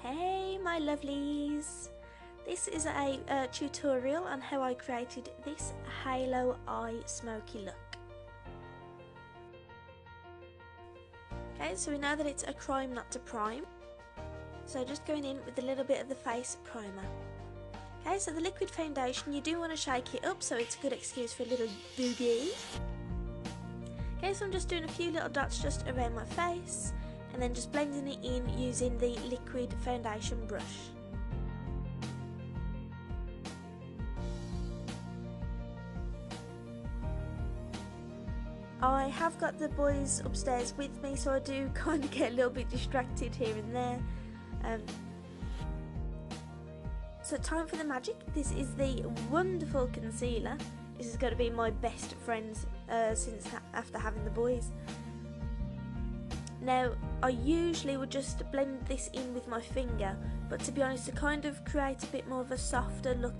Hey my lovelies! This is a tutorial on how I created this halo eye smoky look. Okay, so we know that it's a crime not to prime. So just going in with a little bit of the face primer. Okay, so the liquid foundation, you do want to shake it up so it's a good excuse for a little boogie. Okay, so I'm just doing a few little dots just around my face and then just blending it in using the liquid foundation brush. I have got the boys upstairs with me, so I do kind of get a little bit distracted here and there. So time for the magic. This is the wonderful concealer. This is going to be my best friend since after having the boys. Now, I usually would just blend this in with my finger, but to be honest, to kind of create a bit more of a softer look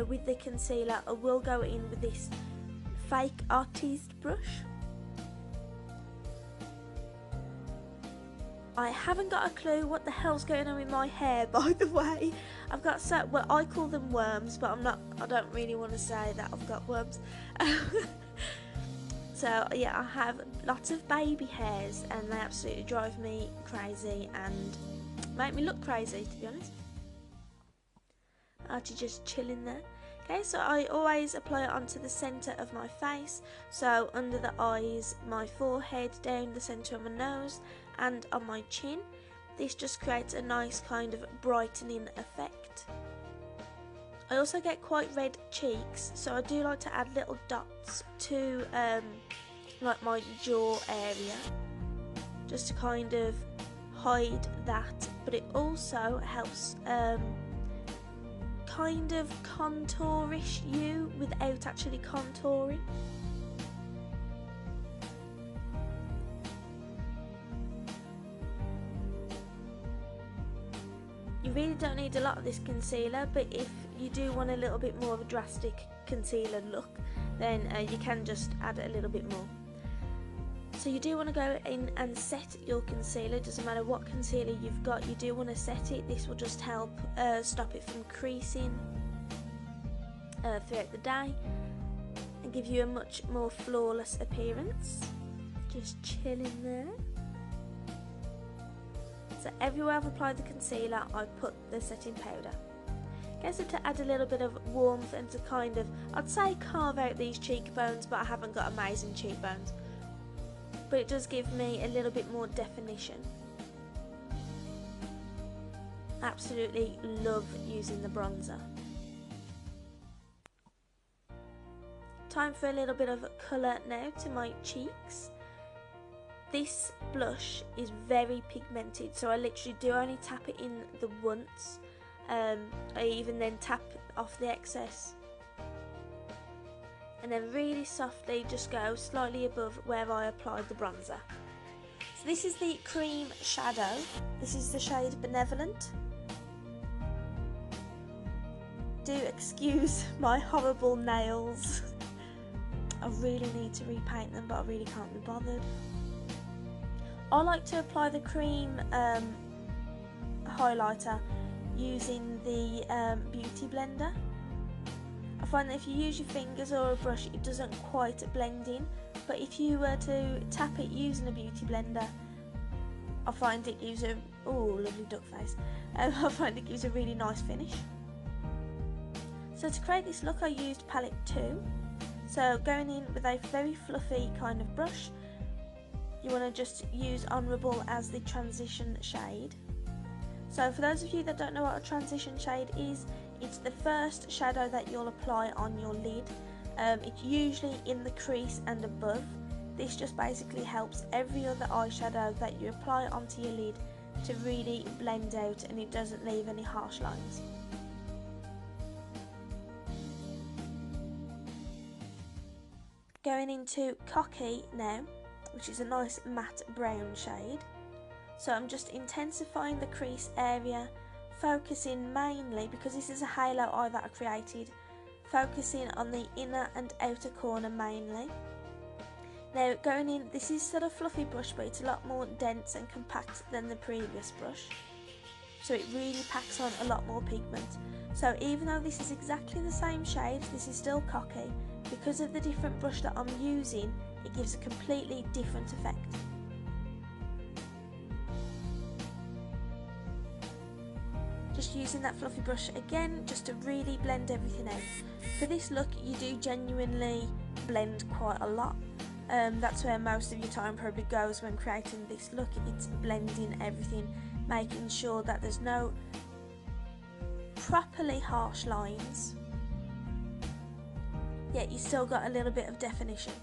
with the concealer, I will go in with this fake artiste brush. I haven't got a clue what the hell's going on with my hair, by the way. I've got well, I call them worms, but I don't really want to say that I've got worms. So yeah, I have lots of baby hairs and they absolutely drive me crazy and make me look crazy, to be honest. Actually just chilling there. Okay, so I always apply it onto the centre of my face, so under the eyes, my forehead, down the centre of my nose and on my chin. This just creates a nice kind of brightening effect. I also get quite red cheeks, so I do like to add little dots to like my jaw area, just to kind of hide that, but it also helps kind of contourish you without actually contouring. You really don't need a lot of this concealer, but if you do want a little bit more of a drastic concealer look, then you can just add a little bit more. So you do want to go in and set your concealer. Doesn't matter what concealer you've got, you do want to set it. This will just help stop it from creasing throughout the day and give you a much more flawless appearance. Just chilling there. So everywhere I've applied the concealer, I put the setting powder. Okay, so to add a little bit of warmth and to kind of, I'd say carve out these cheekbones, but I haven't got amazing cheekbones. But it does give me a little bit more definition. Absolutely love using the bronzer. Time for a little bit of colour now to my cheeks. This blush is very pigmented, so I literally do only tap it in the once. I even then tap off the excess. And then really softly just go slightly above where I applied the bronzer. So this is the cream shadow. This is the shade Benevolent. Do excuse my horrible nails. I really need to repaint them, but I really can't be bothered. I like to apply the cream highlighter using the beauty blender. I find that if you use your fingers or a brush, it doesn't quite blend in, but if you were to tap it using a beauty blender, I find it gives a, oh, lovely duck face, I find it gives a really nice finish. So to create this look, I used palette 2. So going in with a very fluffy kind of brush, you want to just use Honourable as the transition shade. So for those of you that don't know what a transition shade is, it's the first shadow that you'll apply on your lid. It's usually in the crease and above. This just basically helps every other eyeshadow that you apply onto your lid to really blend out, and it doesn't leave any harsh lines. Going into Cocky now, which is a nice matte brown shade. So I'm just intensifying the crease area, focusing mainly, because this is a halo eye that I created, focusing on the inner and outer corner mainly. Now going in, this is sort of fluffy brush, but it's a lot more dense and compact than the previous brush. so it really packs on a lot more pigment. So even though this is exactly the same shade, this is still cocky. Because of the different brush that I'm using, it gives a completely different effect. Just using that fluffy brush again, just to really blend everything out. For this look, you do genuinely blend quite a lot. That's where most of your time probably goes when creating this look. It's blending everything, making sure that there's no properly harsh lines, yet you still got a little bit of definition.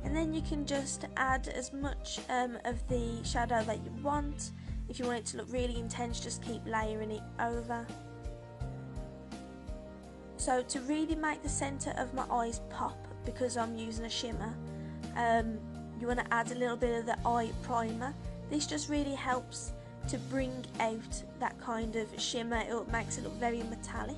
And then you can just add as much of the shadow that you want. If you want it to look really intense, just keep layering it over. So to really make the centre of my eyes pop, because I'm using a shimmer, you want to add a little bit of the eye primer. This just really helps to bring out that kind of shimmer. It makes it look very metallic.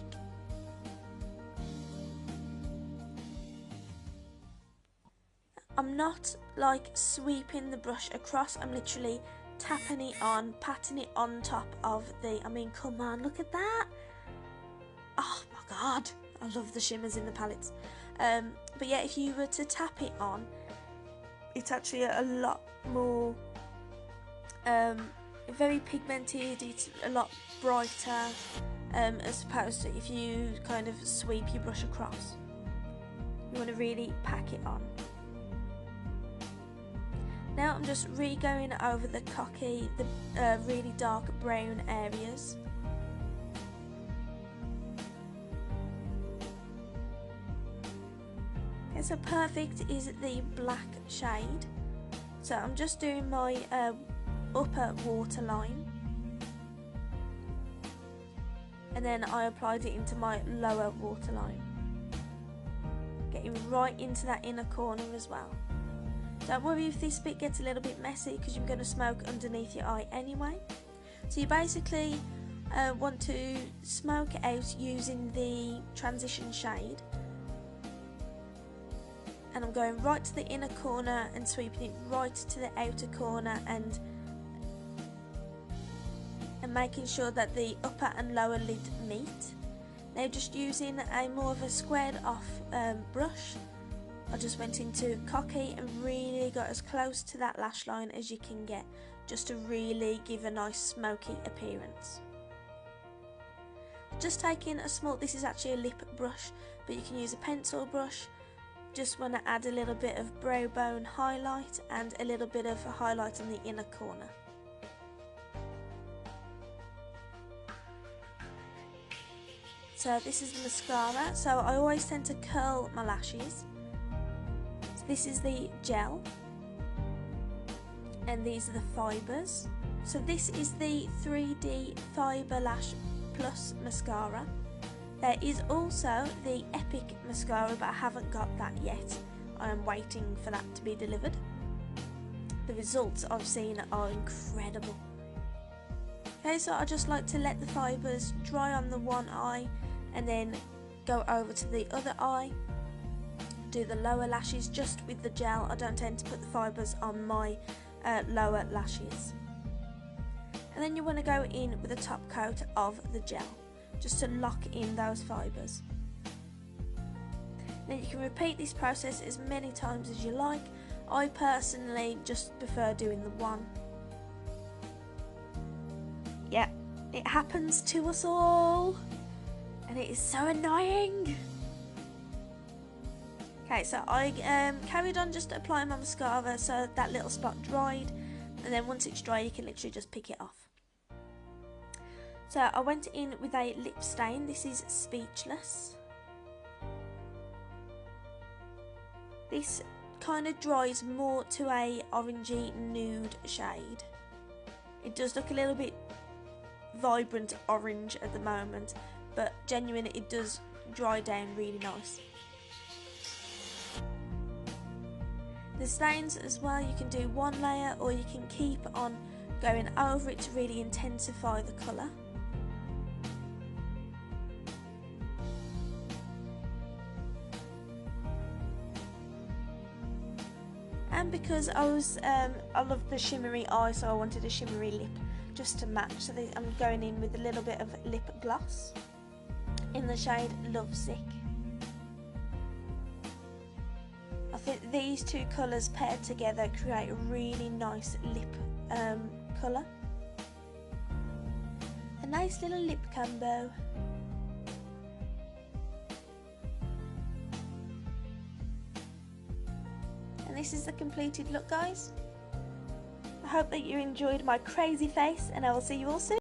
I'm not like sweeping the brush across, I'm literally tapping it on, patting it on top of the, I mean, come on, look at that. Oh my god, I love the shimmers in the palettes. But yeah, if you were to tap it on, it's actually a lot more very pigmented, it's a lot brighter, as opposed to if you kind of sweep your brush across. You want to really pack it on. Now I'm just really going over the cocky, the really dark brown areas. Okay, so perfect is the black shade. So I'm just doing my upper waterline, and then I applied it into my lower waterline, getting right into that inner corner as well. Don't worry if this bit gets a little bit messy, because you're going to smoke underneath your eye anyway. So you basically want to smoke out using the transition shade, and I'm going right to the inner corner and sweeping it right to the outer corner, and making sure that the upper and lower lid meet. Now just using a more of a squared off brush, I just went into cocky and really got as close to that lash line as you can get, just to really give a nice smoky appearance. Just taking a small, this is actually a lip brush, but you can use a pencil brush. Just want to add a little bit of brow bone highlight and a little bit of a highlight on the inner corner. So this is the mascara, so I always tend to curl my lashes. So this is the gel, and these are the fibres. So this is the 3D Fibre Lash Plus mascara. There is also the Epic mascara, but I haven't got that yet. I am waiting for that to be delivered. The results I've seen are incredible. Okay, so I just like to let the fibres dry on the one eye and then go over to the other eye, do the lower lashes just with the gel. I don't tend to put the fibres on my lower lashes. And then you want to go in with a top coat of the gel, just to lock in those fibres. Then you can repeat this process as many times as you like. I personally just prefer doing the one. Yeah, it happens to us all, and it is so annoying. Okay, so I carried on just applying my mascara so that little spot dried, and then once it's dry you can literally just pick it off. So I went in with a lip stain. This is Speechless. This kind of dries more to a orangey nude shade. It does look a little bit vibrant orange at the moment, but genuinely it does dry down really nice. The stains as well, you can do one layer or you can keep on going over it to really intensify the colour. and because I love the shimmery eye, so I wanted a shimmery lip just to match. So I'm going in with a little bit of lip gloss in the shade Lovesick. I think these two colours paired together create a really nice lip colour. A nice little lip combo. And this is the completed look, guys. I hope that you enjoyed my crazy face, and I will see you all soon.